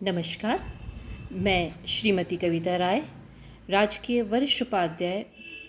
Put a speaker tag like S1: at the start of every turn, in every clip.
S1: नमस्कार। मैं श्रीमती कविता राय, राजकीय वरिष्ठ उपाध्याय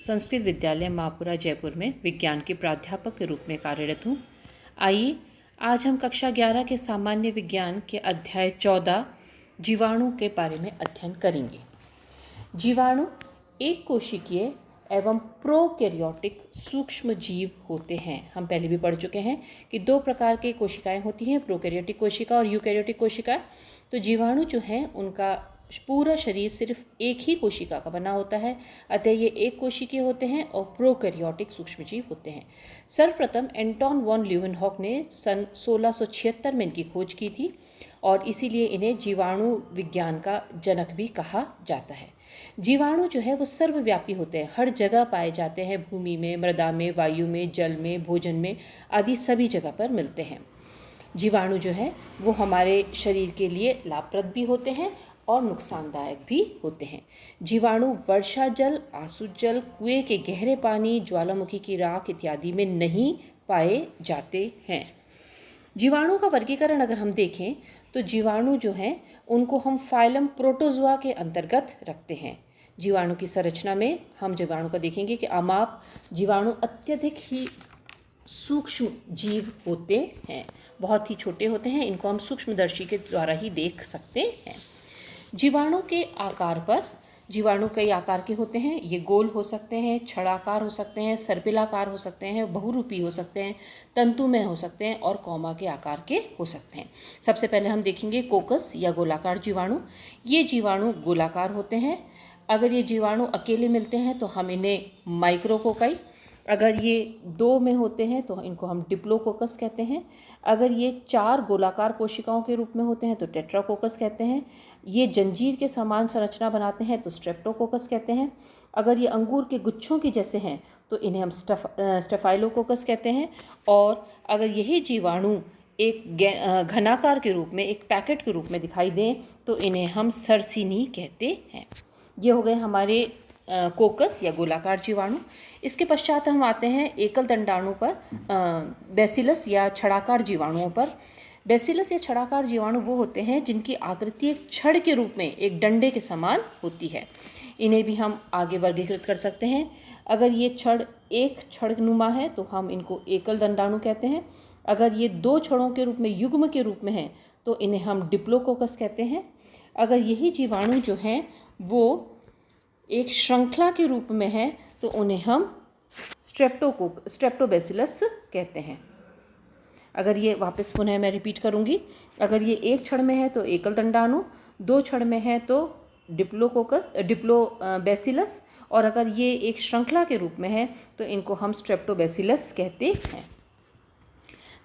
S1: संस्कृत विद्यालय मापुरा जयपुर में विज्ञान के प्राध्यापक के रूप में कार्यरत हूँ। आइए आज हम कक्षा 11 के सामान्य विज्ञान के अध्याय 14 जीवाणु के बारे में अध्ययन करेंगे। जीवाणु एक कोशिकीय एवं प्रोकैरियोटिक सूक्ष्म जीव होते हैं। हम पहले भी पढ़ चुके हैं कि दो प्रकार के कोशिकाएं होती हैं, प्रोकैरियोटिक कोशिका और यूकैरियोटिक कोशिका। तो जीवाणु जो हैं उनका पूरा शरीर सिर्फ एक ही कोशिका का बना होता है, अतः ये एक कोशिकीय होते हैं और प्रोकैरियोटिक सूक्ष्मजीव होते हैं। सर्वप्रथम एंटोन वॉन ल्यूवेनहॉक ने सन 1676 में इनकी खोज की थी और इसीलिए इन्हें जीवाणु विज्ञान का जनक भी कहा जाता है। जीवाणु जो है वो सर्वव्यापी होते हैं, हर जगह पाए जाते हैं, भूमि में, मृदा में, वायु में, जल में, भोजन में आदि सभी जगह पर मिलते हैं। जीवाणु जो है वो हमारे शरीर के लिए लाभप्रद भी होते हैं और नुकसानदायक भी होते हैं। जीवाणु वर्षा जल, आसुत जल, कुएं के गहरे पानी, ज्वालामुखी की राख इत्यादि में नहीं पाए जाते हैं। जीवाणु का वर्गीकरण अगर हम देखें तो जीवाणु जो हैं उनको हम फाइलम प्रोटोजोआ के अंतर्गत रखते हैं। जीवाणु की संरचना में हम जीवाणु का देखेंगे कि अमाप जीवाणु अत्यधिक ही सूक्ष्म जीव होते हैं, बहुत ही छोटे होते हैं। इनको हम सूक्ष्मदर्शी के द्वारा ही देख सकते हैं। जीवाणु के आकार पर जीवाणु कई आकार के होते हैं। ये गोल हो सकते हैं, छड़ाकार हो सकते हैं, सर्पिलाकार हो सकते हैं, बहुरूपी हो सकते हैं, तंतुमय हो सकते हैं और कौमा के आकार के हो सकते हैं। सबसे पहले हम देखेंगे कोकस या गोलाकार जीवाणु। ये जीवाणु गोलाकार होते हैं। अगर ये जीवाणु अकेले मिलते हैं तो हम इन्हें माइक्रोकोकाई, अगर ये दो में होते हैं तो इनको हम डिप्लोकोकस कहते हैं। अगर ये 4 गोलाकार कोशिकाओं के रूप में होते हैं तो टेट्राकोकस कहते हैं। ये जंजीर के समान संरचना बनाते हैं तो स्ट्रेप्टोकोकस कहते हैं। अगर ये अंगूर के गुच्छों की जैसे हैं तो इन्हें हम स्टेफाइलोकोकस कहते हैं। और अगर यही जीवाणु एक घनाकार के रूप में, एक पैकेट के रूप में दिखाई दें तो इन्हें हम सरसिनी कहते हैं। ये हो गए हमारे कोकस या गोलाकार जीवाणु। इसके पश्चात हम आते हैं एकल दंडाणु पर, बैसिलस या छड़ाकार जीवाणुओं पर। बैसिलस या छड़ाकार जीवाणु वो होते हैं जिनकी आकृति एक छड़ के रूप में, एक डंडे के समान होती है। इन्हें भी हम आगे वर्गीकृत कर सकते हैं। अगर ये छड़ एक छड़नुमा है तो हम इनको एकल दंडाणु कहते हैं। अगर ये 2 छड़ों के रूप में, युग्म के रूप में हैं तो इन्हें हम डिप्लोकोकस कहते हैं। अगर यही जीवाणु जो हैं वो एक श्रृंखला के रूप में है तो उन्हें हम स्ट्रेप्टोबैसिलस कहते हैं। अगर ये वापस पुनः मैं रिपीट करूंगी, अगर ये एक छड़ में है तो एकल दंडाणु, 2 छड़ में है तो डिप्लोबैसिलस, और अगर ये एक श्रृंखला के रूप में है तो इनको हम स्ट्रेप्टोबैसिलस कहते हैं।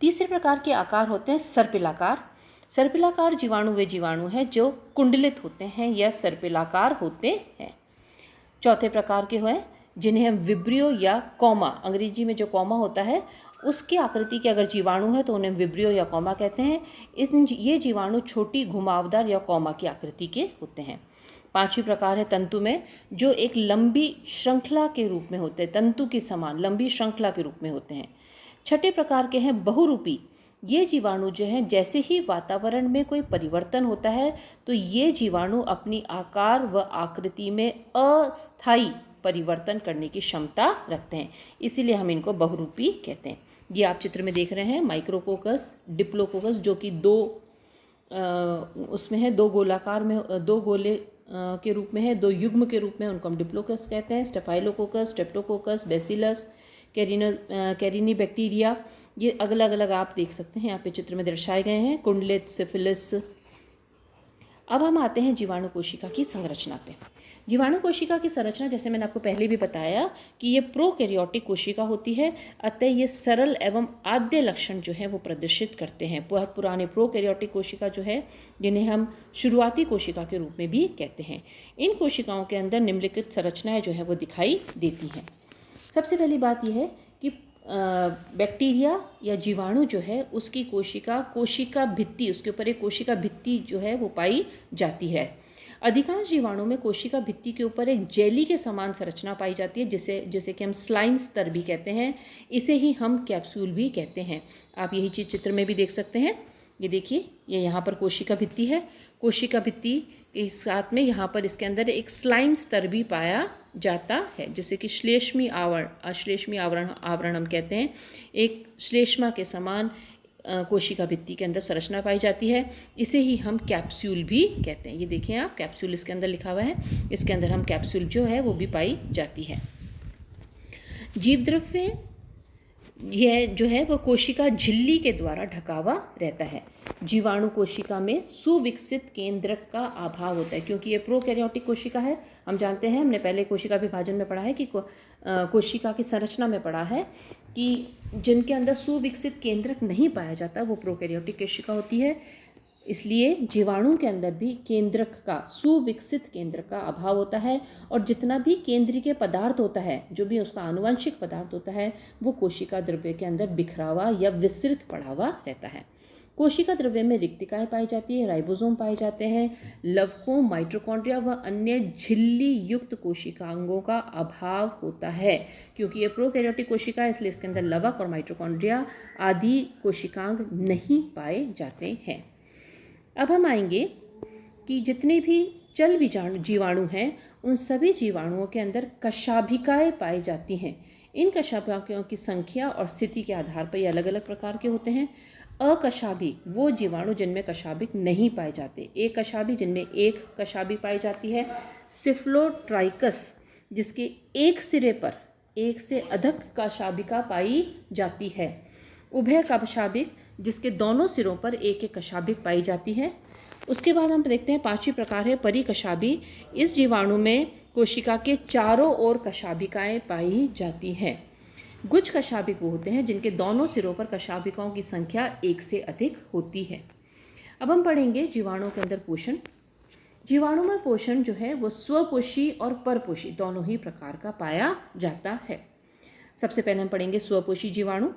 S1: तीसरे प्रकार के आकार होते हैं सर्पिलाकार। सर्पिलाकार जीवाणु वे जीवाणु हैं जो कुंडलित होते हैं या सर्पिलाकार होते हैं। चौथे प्रकार के हैं जिन्हें हम विब्रियो या कॉमा, अंग्रेजी में जो कॉमा होता है उसकी आकृति के अगर जीवाणु है तो उन्हें विब्रियो या कॉमा कहते हैं। ये जीवाणु छोटी, घुमावदार या कॉमा की आकृति के होते हैं। पांचवी प्रकार है तंतु में, जो एक लंबी श्रृंखला के रूप में होते हैं, तंतु के समान लंबी श्रृंखला के रूप में होते हैं। छठे प्रकार के हैं बहुरूपी। ये जीवाणु जो हैं जैसे ही वातावरण में कोई परिवर्तन होता है तो ये जीवाणु अपनी आकार व आकृति में अस्थायी परिवर्तन करने की क्षमता रखते हैं, इसीलिए हम इनको बहुरूपी कहते हैं। ये आप चित्र में देख रहे हैं माइक्रोकोकस, डिप्लोकोकस, जो कि उसमें है 2 गोलाकार में, 2 गोले के रूप में है, 2 युग्म के रूप में, उनको हम डिप्लोकोकस कहते हैं। Staphylococcus, Streptococcus, bacillus, Carini bacteria, ये अलग अलग आप देख सकते हैं यहाँ पे चित्र में दर्शाए गए हैं। कुंडलित, सिफिलिस। अब हम आते हैं जीवाणु कोशिका की संरचना पे। जीवाणु कोशिका की संरचना, जैसे मैंने आपको पहले भी बताया कि ये प्रोकैरियोटिक कोशिका होती है, अतः ये सरल एवं आद्य लक्षण जो है वो प्रदर्शित करते हैं। बहुत पुराने प्रोकैरियोटिक कोशिका जो है, जिन्हें हम शुरुआती कोशिका के रूप में भी कहते हैं, इन कोशिकाओं के अंदर निम्नलिखित संरचनाएं जो है वो दिखाई देती हैं। सबसे पहली बात यह है कि बैक्टीरिया या जीवाणु जो है उसकी कोशिका भित्ति, उसके ऊपर एक कोशिका भित्ति जो है वो पाई जाती है। अधिकांश जीवाणु में कोशिका भित्ति के ऊपर एक जेली के समान संरचना पाई जाती है, जिसे कि हम स्लाइम स्तर भी कहते हैं। इसे ही हम कैप्सूल भी कहते हैं। आप यही चीज़ चित्र में भी देख सकते हैं ये देखिए, ये यहाँ पर कोशिका भित्ति है। कोशिका भित्ति के साथ में यहाँ पर इसके अंदर एक स्लाइम स्तर भी पाया जाता है, जिसे कि श्लेष्मी आवरण हम कहते हैं। एक श्लेष्मा के समान कोशिका भित्ति के अंदर संरचना पाई जाती है। इसे ही हम कैप्सूल भी कहते हैं। ये देखें आप, कैप्सूल इसके अंदर लिखा हुआ है। इसके अंदर हम कैप्सूल जो है वो भी पाई जाती है। जीव द्रव्य यह जो है वो कोशिका झिल्ली के द्वारा ढका हुआ रहता है। जीवाणु कोशिका में सुविकसित केंद्रक का अभाव होता है, क्योंकि ये प्रोकैरियोटिक कोशिका है। हम जानते हैं, हमने पहले कोशिका विभाजन में पढ़ा है कि कोशिका की संरचना में पढ़ा है कि जिनके अंदर सुविकसित केंद्रक नहीं पाया जाता वो प्रोकैरियोटिक कोशिका होती है। इसलिए जीवाणु के अंदर भी केंद्रक का, सुविकसित केंद्रक का अभाव होता है, और जितना भी केंद्रीय पदार्थ होता है, जो भी उसका आनुवंशिक पदार्थ होता है, वो कोशिका द्रव्य के अंदर बिखरा हुआ या विस्तृत पड़ा हुआ रहता है। कोशिका द्रव्य में रिक्तिकाएं पाई जाती है, राइबोसोम पाए जाते हैं, लवकों, माइटोकॉन्ड्रिया व अन्य झिल्ली युक्त कोशिकांगों का अभाव होता है। क्योंकि ये प्रोकैरियोटिक कोशिका है, इसलिए इसके अंदर लवक और माइटोकॉन्ड्रिया आदि कोशिकांग नहीं पाए जाते हैं। अब हम आएंगे कि जितने भी चल जीवाणु हैं, उन सभी जीवाणुओं के अंदर कशाभिकाएं पाई जाती हैं। इन कशाभिकाओं की संख्या और स्थिति के आधार पर ये अलग अलग प्रकार के होते हैं। अकशाभिक वो जीवाणु जिनमें कशाभिक नहीं पाए जाते। एक कशाभिक जिनमें एक कशाभिक पाई जाती है। सिफ्लोट्राइकस जिसके एक सिरे पर एक से अधिक कशाभिका पाई जाती है। उभय कशाभिक जिसके दोनों सिरों पर एक एक कशाभिक पाई जाती है। उसके बाद हम देखते हैं पांचवी प्रकार है परिकशाभि। इस जीवाणु में कोशिका के चारों ओर कशाभिकाएं पाई जाती हैं। गुच्छ कशाभिक वो होते हैं जिनके दोनों सिरों पर कशाभिकाओं की संख्या एक से अधिक होती है। अब हम पढ़ेंगे जीवाणु के अंदर पोषण। जीवाणु में पोषण जो है वो स्वपोषी और परपोषी दोनों ही प्रकार का पाया जाता है। सबसे पहले हम पढ़ेंगे स्वपोषी जीवाणु।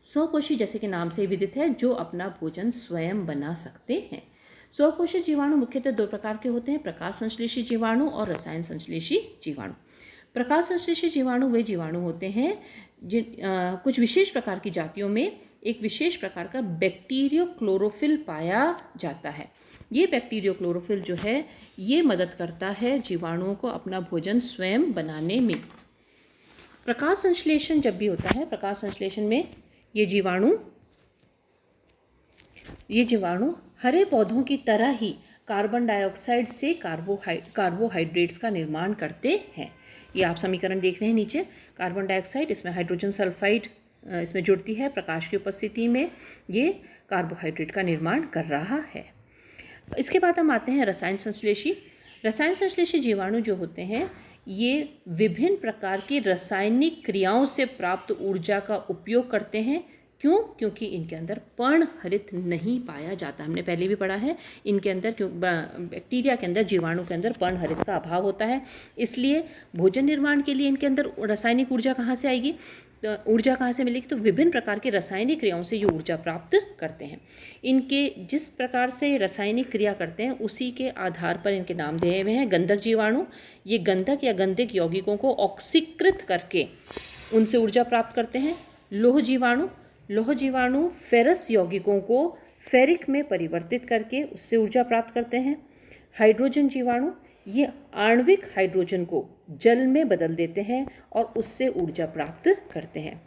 S1: स्वपोषी जैसे कि नाम से विदित है, जो अपना भोजन स्वयं बना सकते हैं। स्वपोषी जीवाणु मुख्यतः दो प्रकार के होते हैं, प्रकाश संश्लेषी जीवाणु और रसायन संश्लेषी जीवाणु। प्रकाश संश्लेषी जीवाणु वे जीवाणु होते हैं कुछ विशेष प्रकार की जातियों में एक विशेष प्रकार का बैक्टीरियो क्लोरोफिल पाया जाता है। ये बैक्टीरियो क्लोरोफिल जो है ये मदद करता है जीवाणुओं को अपना भोजन स्वयं बनाने में। प्रकाश संश्लेषण जब भी होता है, प्रकाश संश्लेषण में ये जीवाणु हरे पौधों की तरह ही कार्बन डाइऑक्साइड से कार्बोहाइड्रेट्स का निर्माण करते हैं। ये आप समीकरण देख रहे हैं नीचे, कार्बन डाइऑक्साइड, इसमें हाइड्रोजन सल्फाइड इसमें जुड़ती है प्रकाश की उपस्थिति में, ये कार्बोहाइड्रेट का निर्माण कर रहा है। इसके बाद हम आते हैं रसायन संश्लेषी। रसायन संश्लेषी जीवाणु जो होते हैं ये विभिन्न प्रकार की रासायनिक क्रियाओं से प्राप्त ऊर्जा का उपयोग करते हैं। क्यों? क्योंकि इनके अंदर पर्णहरित नहीं पाया जाता। हमने पहले भी पढ़ा है, इनके अंदर बैक्टीरिया के अंदर, जीवाणु के अंदर पर्णहरित का अभाव होता है। इसलिए भोजन निर्माण के लिए इनके अंदर रासायनिक ऊर्जा कहाँ से आएगी, ऊर्जा कहाँ से मिलेगी? तो विभिन्न प्रकार की रासायनिक क्रियाओं से ये ऊर्जा प्राप्त करते हैं। इनके जिस प्रकार से रासायनिक क्रिया करते हैं उसी के आधार पर इनके नाम दिए हुए हैं। गंधक जीवाणु, ये गंधक या गंधक यौगिकों को ऑक्सीकृत करके उनसे ऊर्जा प्राप्त करते हैं। लोह जीवाणु फेरस यौगिकों को फेरिक में परिवर्तित करके उससे ऊर्जा प्राप्त करते हैं। हाइड्रोजन जीवाणु, ये आणविक हाइड्रोजन को जल में बदल देते हैं और उससे ऊर्जा प्राप्त करते हैं।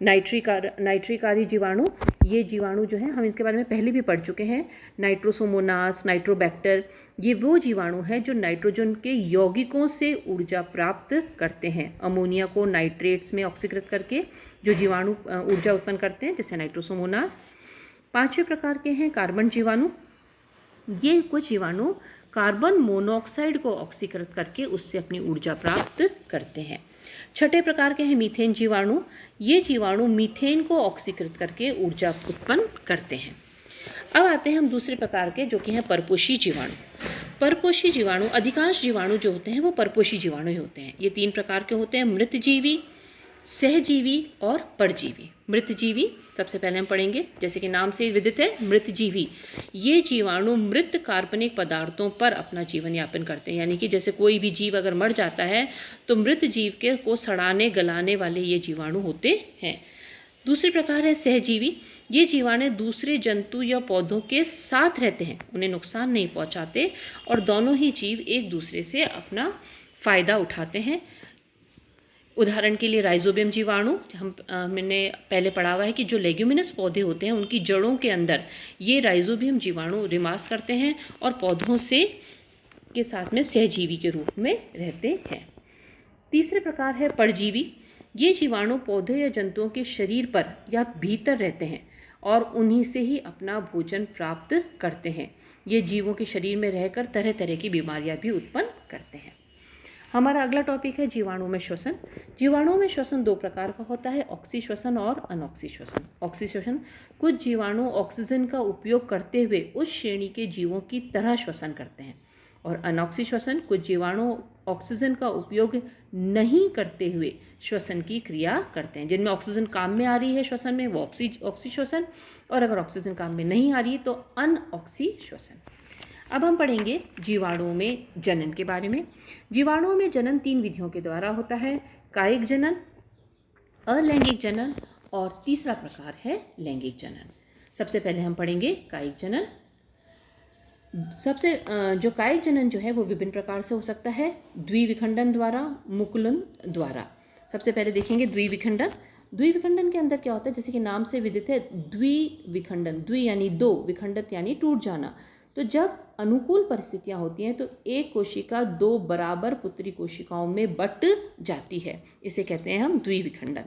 S1: नाइट्रिकारी जीवाणु, ये जीवाणु जो है हम इसके बारे में पहले भी पढ़ चुके हैं। नाइट्रोसोमोनास, नाइट्रोबैक्टर, ये वो जीवाणु हैं जो नाइट्रोजन के यौगिकों से ऊर्जा प्राप्त करते हैं। अमोनिया को नाइट्रेट्स में ऑक्सीकृत करके जो जीवाणु ऊर्जा उत्पन्न करते हैं, जैसे नाइट्रोसोमोनास। पांचवें प्रकार के हैं कार्बन जीवाणु। ये कुछ जीवाणु कार्बन मोनोऑक्साइड को ऑक्सीकृत करके उससे अपनी ऊर्जा प्राप्त करते हैं। छठे प्रकार के हैं मीथेन जीवाणु। ये जीवाणु मीथेन को ऑक्सीकृत करके ऊर्जा उत्पन्न करते हैं। अब आते हैं हम दूसरे प्रकार के, जो कि हैं परपोषी जीवाणु। परपोषी जीवाणु, अधिकांश जीवाणु जो होते हैं वो परपोषी जीवाणु ही होते हैं। ये तीन प्रकार के होते हैं, मृतजीवी, सहजीवी और परजीवी। मृतजीवी सबसे पहले हम पढ़ेंगे, जैसे कि नाम से विदित है, मृतजीवी। ये जीवाणु मृत कार्बनिक पदार्थों पर अपना जीवन यापन करते हैं। यानी कि जैसे कोई भी जीव अगर मर जाता है तो मृत जीव को सड़ाने गलाने वाले ये जीवाणु होते हैं। दूसरे प्रकार है सहजीवी। ये जीवाणु दूसरे जंतु या पौधों के साथ रहते हैं, उन्हें नुकसान नहीं पहुंचाते और दोनों ही जीव एक दूसरे से अपना फ़ायदा उठाते हैं। उदाहरण के लिए राइजोबियम जीवाणु, मैंने पहले पढ़ा हुआ है कि जो लेग्यूमिनस पौधे होते हैं उनकी जड़ों के अंदर ये राइजोबियम जीवाणु निवास करते हैं और पौधों से के साथ में सहजीवी के रूप में रहते हैं। तीसरे प्रकार है परजीवी। ये जीवाणु पौधे या जंतुओं के शरीर पर या भीतर रहते हैं और उन्हीं से ही अपना भोजन प्राप्त करते हैं। ये जीवों के शरीर में रहकर तरह तरह की बीमारियां भी उत्पन्न करते हैं। हमारा अगला टॉपिक है जीवाणु में श्वसन। जीवाणुओं में श्वसन दो प्रकार का होता है, ऑक्सी श्वसन और अनऑक्सी श्वसन। ऑक्सी श्वसन, कुछ जीवाणु ऑक्सीजन का उपयोग करते हुए उस श्रेणी के जीवों की तरह श्वसन करते हैं, और अनऑक्सी श्वसन, कुछ जीवाणु ऑक्सीजन का उपयोग नहीं करते हुए श्वसन की क्रिया करते हैं। जिनमें ऑक्सीजन काम में आ रही है श्वसन में वो ऑक्सी श्वसन, और अगर ऑक्सीजन काम में नहीं आ रही है तो अनऑक्सी श्वसन। अब हम पढ़ेंगे जीवाणुओं में जनन के बारे में। जीवाणुओं में जनन 3 विधियों के द्वारा होता है, कायिक जनन, अलैंगिक जनन और तीसरा प्रकार है लैंगिक जनन। सबसे पहले हम पढ़ेंगे कायिक जनन। सबसे जो कायिक जनन जो है वो विभिन्न प्रकार से हो सकता है, द्विविखंडन द्वारा, मुकुलन द्वारा। सबसे पहले देखेंगे द्विविखंडन। द्विविखंडन के अंदर क्या होता है, जैसे कि नाम से विदित है, द्विविखंडन, द्वि यानी दो, विखंडत यानी टूट जाना। तो जब अनुकूल परिस्थितियां होती हैं तो एक कोशिका 2 बराबर पुत्री कोशिकाओं में बट जाती है, इसे कहते हैं हम द्विविखंडन।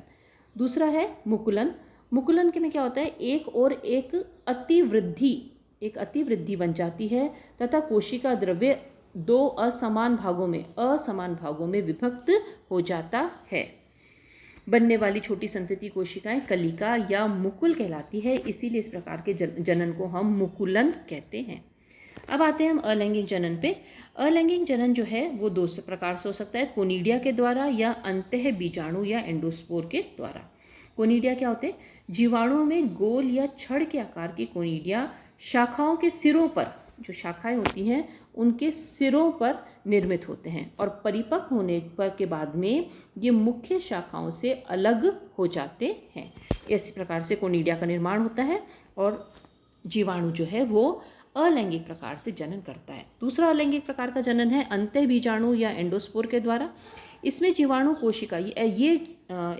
S1: दूसरा है मुकुलन। मुकुलन के में क्या होता है, एक और एक अतिवृद्धि बन जाती है तथा कोशिका द्रव्य 2 असमान भागों में विभक्त हो जाता है। बनने वाली छोटी संतति कोशिकाएं कलिका या मुकुल कहलाती है, इसीलिए इस प्रकार के जनन को हम मुकुलन कहते हैं। अब आते हैं हम अलैंगिक जनन पे। अलैंगिक जनन जो है वो 2 प्रकार से हो सकता है, कोनिडिया के द्वारा या अंतः बीजाणु या एंडोस्पोर के द्वारा। कोनिडिया क्या होते हैं, जीवाणुओं में गोल या छड़ के आकार की कोनिडिया शाखाओं के सिरों पर, जो शाखाएं होती हैं उनके सिरों पर निर्मित होते हैं और परिपक्व होने पर के बाद में ये मुख्य शाखाओं से अलग हो जाते हैं। इस प्रकार से कोनिडिया का निर्माण होता है और जीवाणु जो है वो अलैंगिक प्रकार से जनन करता है। दूसरा अलैंगिक प्रकार का जनन है अंतः बीजाणु या एंडोस्पोर के द्वारा। इसमें जीवाणु कोशिका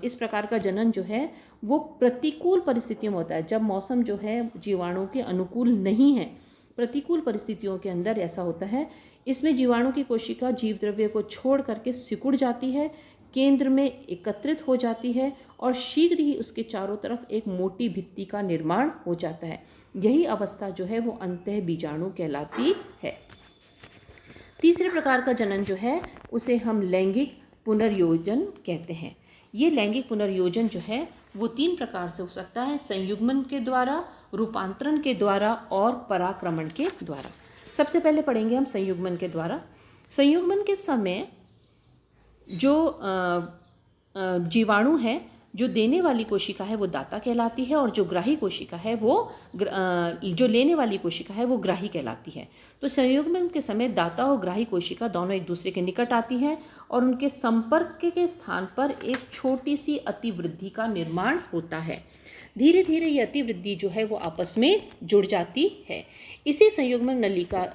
S1: इस प्रकार का जनन जो है वो प्रतिकूल परिस्थितियों में होता है, जब मौसम जो है जीवाणु के अनुकूल नहीं है, प्रतिकूल परिस्थितियों के अंदर ऐसा होता है। इसमें जीवाणु की कोशिका जीव द्रव्य को छोड़ करके सिकुड़ जाती है, केंद्र में एकत्रित हो जाती है और शीघ्र ही उसके चारों तरफ एक मोटी भित्ति का निर्माण हो जाता है। यही अवस्था जो है वो अंतः बीजाणु कहलाती है। तीसरे प्रकार का जनन जो है उसे हम लैंगिक पुनर्योजन कहते हैं। ये लैंगिक पुनर्योजन जो है वो 3 प्रकार से हो सकता है, संयुग्मन के द्वारा, रूपांतरण के द्वारा और पराक्रमण के द्वारा। सबसे पहले पढ़ेंगे हम संयुग्मन के द्वारा। संयुग्मन के समय जो जीवाणु है, जो देने वाली कोशिका है वो दाता कहलाती है और जो ग्राही कोशिका है वो जो लेने वाली कोशिका है वो ग्राही कहलाती है। तो संयुग्मन के समय दाता और ग्राही कोशिका दोनों एक दूसरे के निकट आती हैं और उनके संपर्क के स्थान पर एक छोटी सी अतिवृद्धि का निर्माण होता है। धीरे धीरे ये अतिवृद्धि जो है वो आपस में जुड़ जाती है। इसी संयुग्मन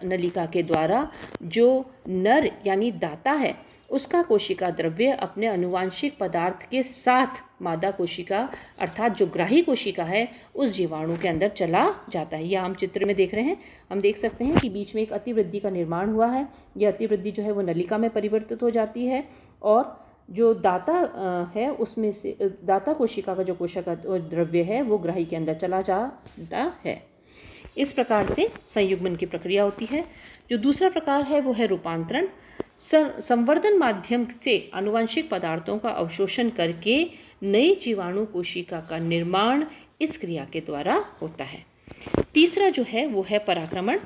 S1: नलिका के द्वारा जो नर यानी दाता है उसका कोशिका द्रव्य अपने अनुवांशिक पदार्थ के साथ मादा कोशिका अर्थात जो ग्राही कोशिका है उस जीवाणु के अंदर चला जाता है। यह हम चित्र में देख रहे हैं, हम देख सकते हैं कि बीच में एक अतिवृद्धि का निर्माण हुआ है। यह अतिवृद्धि जो है वो नलिका में परिवर्तित हो जाती है और जो दाता है उसमें से दाता कोशिका का जो कोशिका द्रव्य है वो ग्राही के अंदर चला जाता है। इस प्रकार से संयुग्मन की प्रक्रिया होती है। जो दूसरा प्रकार है वो है रूपांतरण। संवर्धन माध्यम से आनुवंशिक पदार्थों का अवशोषण करके नई जीवाणु कोशिका का निर्माण इस क्रिया के द्वारा होता है। तीसरा जो है वो है पराक्रमण।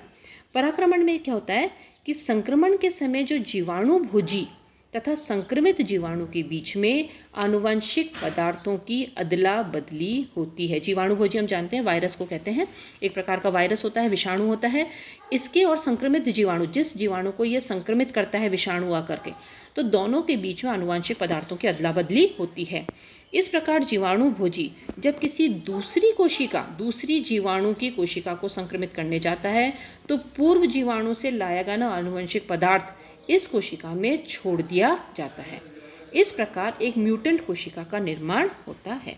S1: पराक्रमण में क्या होता है कि संक्रमण के समय जो जीवाणु भोजी तथा संक्रमित जीवाणु के बीच में आनुवंशिक पदार्थों की अदला बदली होती है। जीवाणु भोजी हम जानते हैं वायरस को कहते हैं, एक प्रकार का वायरस होता है, विषाणु होता है। इसके और संक्रमित जीवाणु, जिस जीवाणु को यह संक्रमित करता है विषाणु आकर के, तो दोनों के बीच में आनुवंशिक पदार्थों की अदला बदली होती है। इस प्रकार जीवाणु भोजी जब किसी दूसरी जीवाणु की कोशिका को संक्रमित करने जाता है तो पूर्व जीवाणु से लाया गया आनुवंशिक पदार्थ इस कोशिका में छोड़ दिया जाता है। इस प्रकार एक म्यूटेंट कोशिका का निर्माण होता है।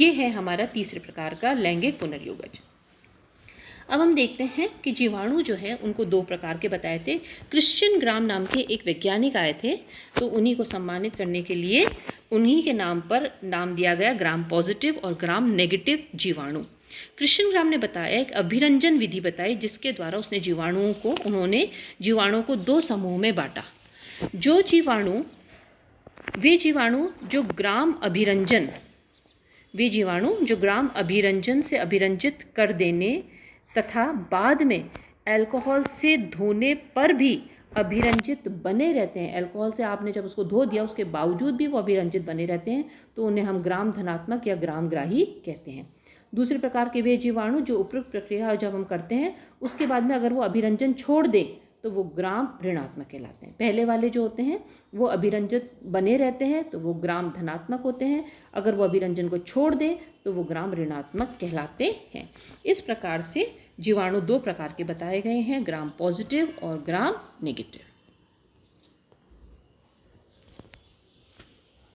S1: ये है हमारा तीसरे प्रकार का लैंगिक पुनर्योगज। अब हम देखते हैं कि जीवाणु जो है उनको दो प्रकार के बताए थे। क्रिश्चियन ग्राम नाम के एक वैज्ञानिक आए थे, तो उन्हीं को सम्मानित करने के लिए उन्हीं के नाम पर नाम दिया गया ग्राम पॉजिटिव और ग्राम नेगेटिव जीवाणु। क्रिश्चियन ग्राम ने बताया एक अभिरंजन विधि बताई जिसके द्वारा उसने उन्होंने जीवाणुओं को दो समूह में बांटा। वे जीवाणु जो ग्राम अभिरंजन से अभिरंजित कर देने तथा बाद में अल्कोहल से धोने पर भी अभिरंजित बने रहते हैं। अल्कोहल से आपने जब उसको धो दिया उसके बावजूद भी वो अभिरंजित बने रहते हैं, तो उन्हें हम ग्राम धनात्मक या ग्राम ग्राही कहते हैं। दूसरे प्रकार के वे जीवाणु जो उपयुक्त प्रक्रिया जब हम करते हैं उसके बाद में अगर वो अभिरंजन छोड़ दें तो वो ग्राम ऋणात्मक कहलाते हैं। पहले वाले जो होते हैं वो अभिरंजित बने रहते हैं तो वो ग्राम धनात्मक होते हैं, अगर वो अभिरंजन को छोड़ दें तो वो ग्राम ऋणात्मक कहलाते हैं। इस प्रकार से जीवाणु दो प्रकार के बताए गए हैं, ग्राम पॉजिटिव और ग्राम नेगेटिव।